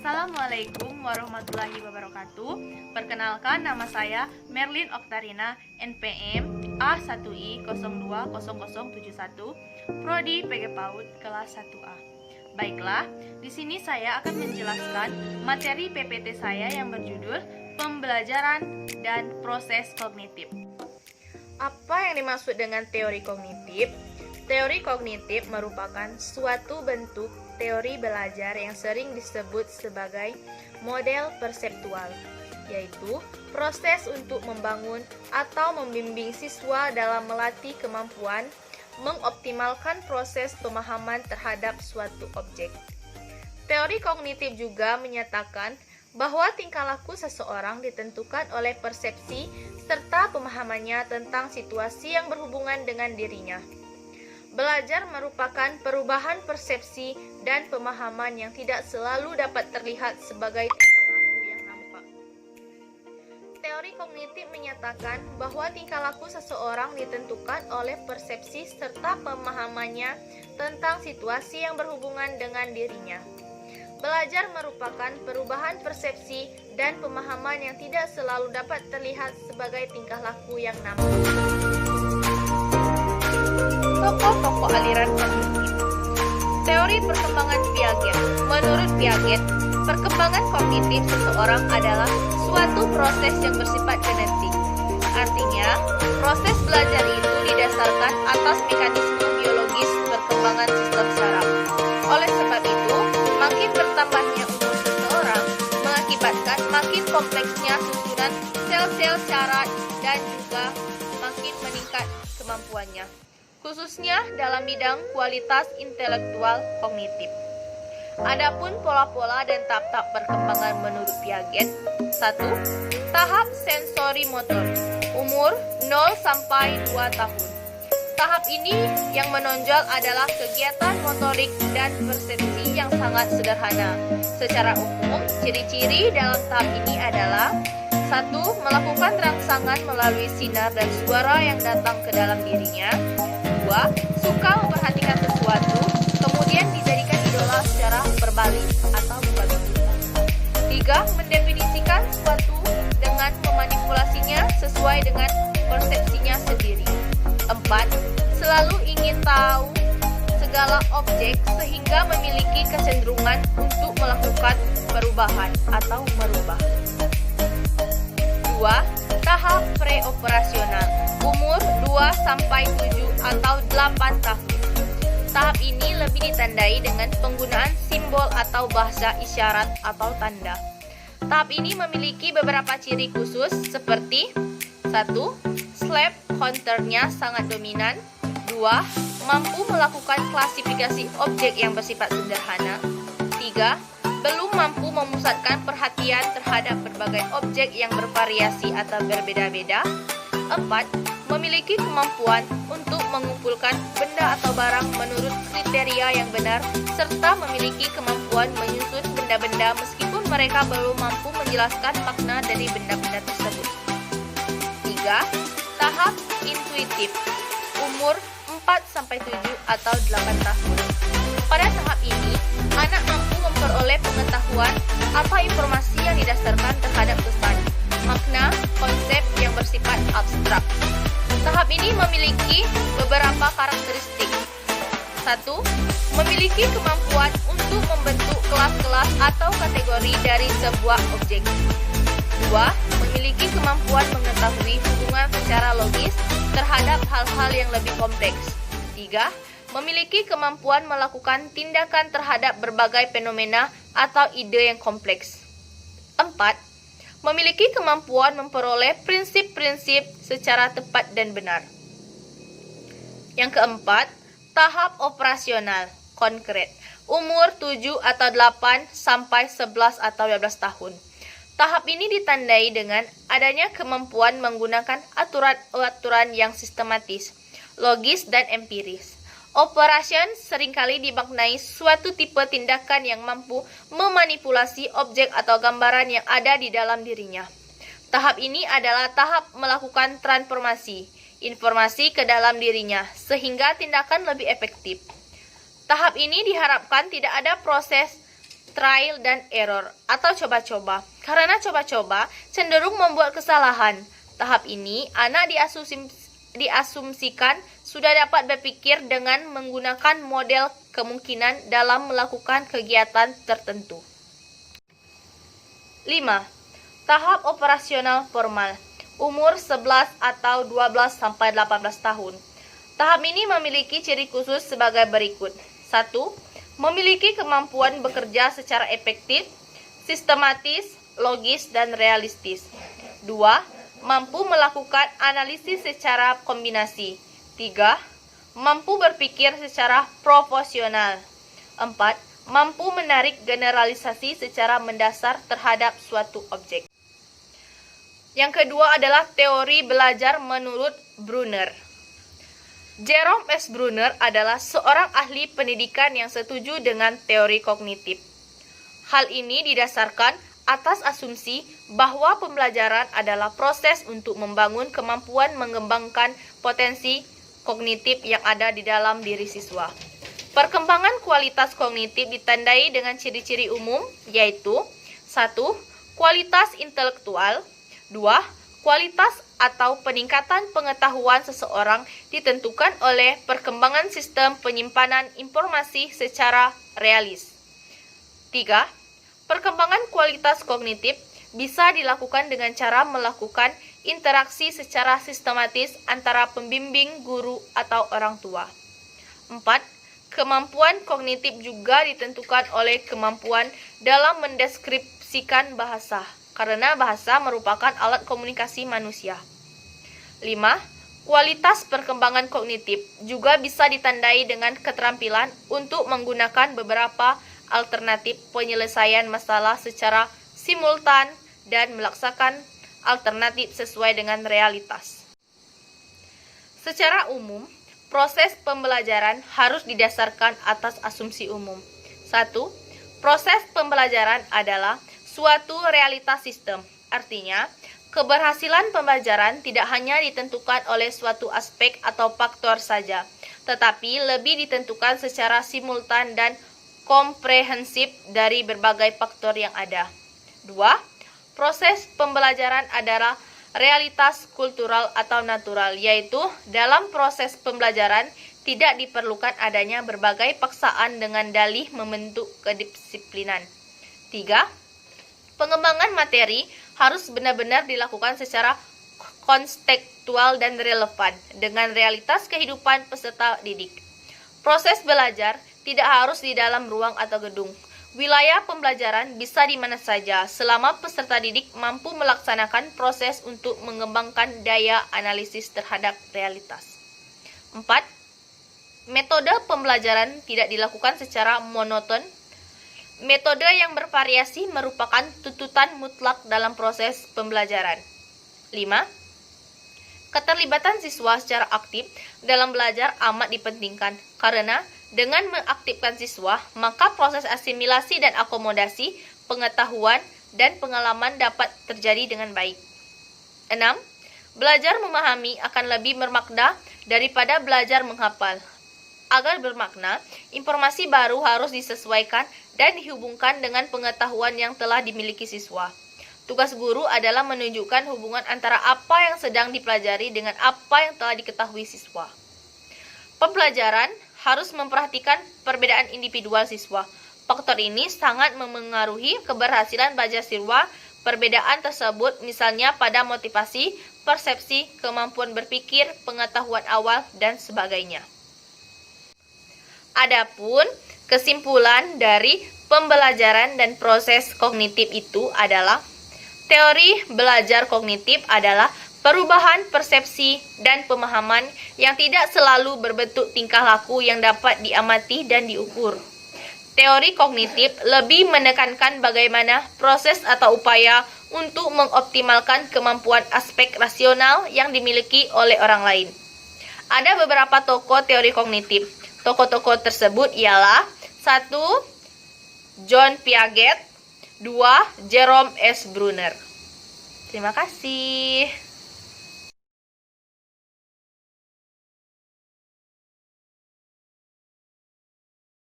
Assalamualaikum warahmatullahi wabarakatuh. Perkenalkan, nama saya Merlin Oktarina, NPM A1I020071, Prodi PG PAUD kelas 1A. Baiklah, di sini saya akan menjelaskan materi PPT saya yang berjudul Pembelajaran dan Proses Kognitif. Apa yang dimaksud dengan teori kognitif? Teori kognitif merupakan suatu bentuk teori belajar yang sering disebut sebagai model perseptual, yaitu proses untuk membangun atau membimbing siswa dalam melatih kemampuan mengoptimalkan proses pemahaman terhadap suatu objek. Teori kognitif juga menyatakan bahwa tingkah laku seseorang ditentukan oleh persepsi serta pemahamannya tentang situasi yang berhubungan dengan dirinya. Belajar merupakan perubahan persepsi dan pemahaman yang tidak selalu dapat terlihat sebagai tingkah laku yang nampak. Teori kognitif menyatakan bahwa tingkah laku seseorang ditentukan oleh persepsi serta pemahamannya tentang situasi yang berhubungan dengan dirinya. Belajar merupakan perubahan persepsi dan pemahaman yang tidak selalu dapat terlihat sebagai tingkah laku yang nampak. Tokoh-tokoh aliran kognitif. Teori perkembangan Piaget. Menurut Piaget, perkembangan kognitif seseorang adalah suatu proses yang bersifat genetik. Artinya, proses belajar itu didasarkan atas mekanisme biologis perkembangan sistem saraf. Oleh sebab itu, makin bertambahnya umur seseorang mengakibatkan makin kompleksnya susunan sel-sel saraf dan juga makin meningkat kemampuannya, khususnya dalam bidang kualitas intelektual kognitif. Adapun pola-pola dan tahap perkembangan menurut Piaget. 1. Tahap sensori motor, umur 0 sampai 2 tahun. Tahap ini yang menonjol adalah kegiatan motorik dan persepsi yang sangat sederhana. Secara umum, ciri-ciri dalam tahap ini adalah 1. Melakukan rangsangan melalui sinar dan suara yang datang ke dalam dirinya. 2. Suka memperhatikan sesuatu, kemudian dijadikan idola secara berbalik atau membabi buta. 3. Mendefinisikan sesuatu dengan memanipulasinya sesuai dengan persepsinya sendiri. 4. Selalu ingin tahu segala objek sehingga memiliki kecenderungan untuk melakukan perubahan atau merubah. 2. Tahap preoperasional, umur 2-7 atau 8 tahun. Tahap ini lebih ditandai dengan penggunaan simbol atau bahasa isyarat atau tanda. Tahap ini memiliki beberapa ciri khusus seperti 1. Slap counternya sangat dominan. 2. Mampu melakukan klasifikasi objek yang bersifat sederhana. 3. Belum mampu memusatkan perhatian terhadap berbagai objek yang bervariasi atau berbeda-beda. 4. Memiliki kemampuan untuk mengumpulkan benda atau barang menurut kriteria yang benar, serta memiliki kemampuan menyusun benda-benda meskipun mereka belum mampu menjelaskan makna dari benda-benda tersebut. 3. Tahap intuitif, umur 4-7 atau 8 tahun. Pada tahap ini, anak mampu memperoleh pengetahuan atau informasi yang didasarkan terhadap pesan, makna, konsep yang bersifat abstrak. Tahap ini memiliki beberapa karakteristik. 1. Memiliki kemampuan untuk membentuk kelas-kelas atau kategori dari sebuah objek. 2. Memiliki kemampuan mengetahui hubungan secara logis terhadap hal-hal yang lebih kompleks. 3. Memiliki kemampuan melakukan tindakan terhadap berbagai fenomena atau ide yang kompleks. 4. Memiliki kemampuan memperoleh prinsip-prinsip secara tepat dan benar. Yang keempat, tahap operasional, konkret, umur 7 atau 8 sampai 11 atau 12 tahun. Tahap ini ditandai dengan adanya kemampuan menggunakan aturan-aturan yang sistematis, logis, dan empiris. Operation seringkali dimaknai suatu tipe tindakan yang mampu memanipulasi objek atau gambaran yang ada di dalam dirinya. Tahap ini adalah tahap melakukan transformasi informasi ke dalam dirinya, sehingga tindakan lebih efektif. Tahap ini diharapkan tidak ada proses trial dan error atau coba-coba. Karena coba-coba cenderung membuat kesalahan. Tahap ini anak diasumsikan sudah dapat berpikir dengan menggunakan model kemungkinan dalam melakukan kegiatan tertentu. 5. Tahap operasional formal. Umur 11 atau 12 sampai 18 tahun. Tahap ini memiliki ciri khusus sebagai berikut. 1. Memiliki kemampuan bekerja secara efektif, sistematis, logis, dan realistis. 2. Mampu melakukan analisis secara kombinasi. 3. Mampu berpikir secara profesional. 4. Mampu menarik generalisasi secara mendasar terhadap suatu objek. Yang kedua adalah teori belajar menurut Brunner. Jerome S. Brunner adalah seorang ahli pendidikan yang setuju dengan teori kognitif. Hal ini didasarkan atas asumsi bahwa pembelajaran adalah proses untuk membangun kemampuan mengembangkan potensi kognitif yang ada di dalam diri siswa. Perkembangan kualitas kognitif ditandai dengan ciri-ciri umum, yaitu 1. Kualitas intelektual. 2. Kualitas atau peningkatan pengetahuan seseorang ditentukan oleh perkembangan sistem penyimpanan informasi secara realis. 3. Perkembangan kualitas kognitif bisa dilakukan dengan cara melakukan interaksi secara sistematis antara pembimbing, guru, atau orang tua. 4. Kemampuan kognitif juga ditentukan oleh kemampuan dalam mendeskripsikan bahasa, karena bahasa merupakan alat komunikasi manusia. 5. Kualitas perkembangan kognitif juga bisa ditandai dengan keterampilan untuk menggunakan beberapa alternatif penyelesaian masalah secara simultan dan melaksanakan alternatif sesuai dengan realitas. Secara umum, proses pembelajaran harus didasarkan atas asumsi umum. 1. Proses pembelajaran adalah suatu realitas sistem. Artinya, keberhasilan pembelajaran tidak hanya ditentukan oleh suatu aspek atau faktor saja, tetapi lebih ditentukan secara simultan dan komprehensif dari berbagai faktor yang ada. 2. Proses pembelajaran adalah realitas kultural atau natural, yaitu dalam proses pembelajaran tidak diperlukan adanya berbagai paksaan dengan dalih membentuk kedisiplinan. 3. Pengembangan materi harus benar-benar dilakukan secara kontekstual dan relevan dengan realitas kehidupan peserta didik. Proses belajar tidak harus di dalam ruang atau gedung. Wilayah pembelajaran bisa di mana saja selama peserta didik mampu melaksanakan proses untuk mengembangkan daya analisis terhadap realitas. 4. Metode pembelajaran tidak dilakukan secara monoton. Metode yang bervariasi merupakan tuntutan mutlak dalam proses pembelajaran. 5. Keterlibatan siswa secara aktif dalam belajar amat dipentingkan karena dengan mengaktifkan siswa, maka proses asimilasi dan akomodasi, pengetahuan, dan pengalaman dapat terjadi dengan baik. 6. Belajar memahami akan lebih bermakna daripada belajar menghafal. Agar bermakna, informasi baru harus disesuaikan dan dihubungkan dengan pengetahuan yang telah dimiliki siswa. Tugas guru adalah menunjukkan hubungan antara apa yang sedang dipelajari dengan apa yang telah diketahui siswa. Pembelajaran harus memperhatikan perbedaan individual siswa. Faktor ini sangat memengaruhi keberhasilan belajar siswa. Perbedaan tersebut misalnya pada motivasi, persepsi, kemampuan berpikir, pengetahuan awal, dan sebagainya. Adapun kesimpulan dari pembelajaran dan proses kognitif itu adalah teori belajar kognitif adalah perubahan persepsi dan pemahaman yang tidak selalu berbentuk tingkah laku yang dapat diamati dan diukur. Teori kognitif lebih menekankan bagaimana proses atau upaya untuk mengoptimalkan kemampuan aspek rasional yang dimiliki oleh orang lain. Ada beberapa tokoh teori kognitif. Tokoh-tokoh tersebut ialah 1. John Piaget, 2. Jerome S. Brunner. Terima kasih.